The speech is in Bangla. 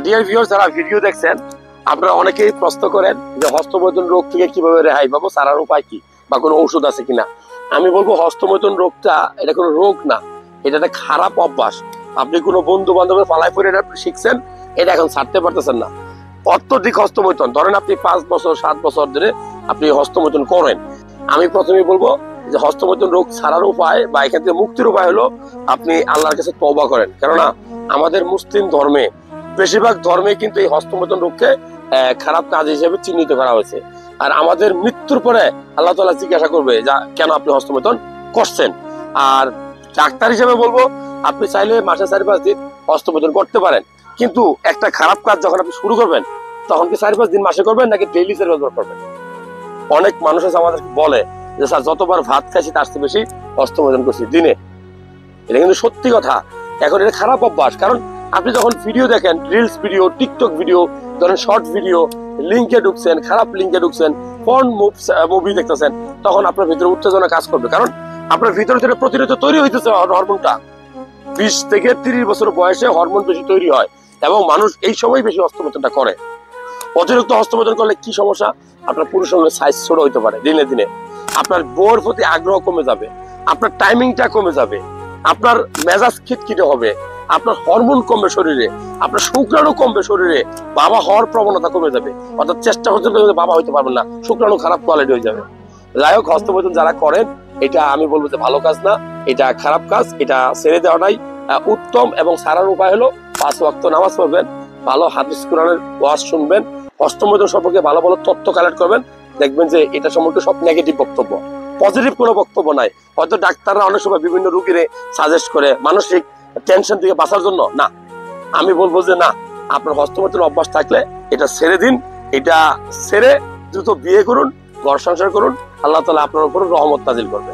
ডিয়ার ভিউয়ার্স, যারা ভিডিও দেখছেন আপনারা অনেকেই প্রশ্ন করেন যে হস্তমৈথুন রোগ থেকে কিভাবে রেহাই পাবো, সারার উপায় কি বা কোনো ঔষধ আছে কিনা। আমি বলবো হস্তমৈথুন রোগটা এটা কোনো রোগ না, এটা একটা খারাপ অভ্যাস। আপনি কোনো বন্ধু বান্ধবের পালায় পড়ে এটা শিখছেন, এটা এখন ছাড়তে পারতেছেন না। অত্যধিক হস্তমৈথুন, ধরেন আপনি 5 বছর 7 বছর ধরে আপনি হস্তমৈথুন করেন। আমি প্রথমে বলবো যে হস্তমৈথুন রোগ ছাড়ার উপায় বা এখান থেকে মুক্তির উপায় হলো আপনি আল্লাহর কাছে তওবা করেন। কেননা আমাদের মুসলিম ধর্মে বেশিরভাগ ধর্মে কিন্তু এই হস্তমৈথুন রোগকে খারাপ কাজ হিসেবে চিহ্নিত করা হয়েছে। আর আমাদের মৃত্যুর পরে আল্লাহ তাআলা জিজ্ঞাসা করবে যা কেন আপনি হস্তমৈথুন করছেন। আর ডাক্তার হিসেবে বলবো আপনি চাইলে মাসে 4-5 দিন হস্তমৈথুন করতে পারেন, কিন্তু একটা খারাপ কাজ যখন আপনি শুরু করবেন তখন কি 4-5 দিন মাসে করবেন নাকি ডেইলি 4-5 করবেন? অনেক মানুষ আছে আমাদেরকে বলে যে স্যার যতবার ভাত খাইছি তার চেয়ে বেশি হস্তমৈথুন করছি দিনে। এটা কিন্তু সত্যি কথা। এখন এটা খারাপ অভ্যাস, কারণ আপনি যখন ভিডিও দেখেন, রিলস ভিডিও, টিকটক ভিডিও, ধরেন শর্ট ভিডিও, লিঙ্কে ঢুকছেন, খারাপ লিঙ্কে ঢুকছেন, পর্ন মুভি দেখতেছেন, তখন আপনার ভিতরে উত্তেজনা কাজ করবে। কারণ আপনার ভিতরে যেটা প্রতিনিয়ত তৈরি হইতেছে হরমোনটা, 20 থেকে 30 বছর বয়সে হরমোন বেশি তৈরি হয় এবং মানুষ এই সময় বেশি হস্তমৈথুনটা করে। অতিরিক্ত হস্তমৈথুন করলে কি সমস্যা? আপনার পুরুষ সঙ্গে সাইজ ছোট হইতে পারে দিনে দিনে, আপনার বউর প্রতি আগ্রহ কমে যাবে, আপনার টাইমিংটা কমে যাবে, আপনার মেজাজ খিটখিটে হবে, আপনার হরমোন কমবে শরীরে, আপনার শুক্রাণু কমবে শরীরে, বাবা হওয়ার প্রবণতা কমে যাবে। অর্থাৎ চেষ্টা করতে বাবা হইতে পারবেন না, শুক্রাণু খারাপ কোয়ালিটি হয়ে যাবে। যাই হোক, হস্তমৈথুন যারা করেন এটা আমি বলবো যে ভালো কাজ না, এটা খারাপ কাজ, এটা ছেড়ে দেওয়াটাই উত্তম। এবং সারার উপায় হলো 5 ওয়াক্ত নামাজ পড়বেন, ভালো হাদিস কোরআনের ওয়াজ শুনবেন, হস্তমৈথুন সম্পর্কে ভালো ভালো তথ্য কালেক্ট করবেন। দেখবেন যে এটা সম্পর্কে সব নেগেটিভ বক্তব্য, পজিটিভ কোনো বক্তব্য নাই। হয়তো ডাক্তাররা অনেক সময় বিভিন্ন রোগীরে সাজেস্ট করে মানসিক টেনশন থেকে বাঁচার জন্য, না, আমি বলবো যে না, আপনার হস্তমৈথুন অভ্যাস থাকলে এটা ছেড়ে দিন। এটা ছেড়ে দ্রুত বিয়ে করুন, ঘর সংসার করুন, আল্লাহ তাআলা আপনার উপর রহমত নাজিল করবে।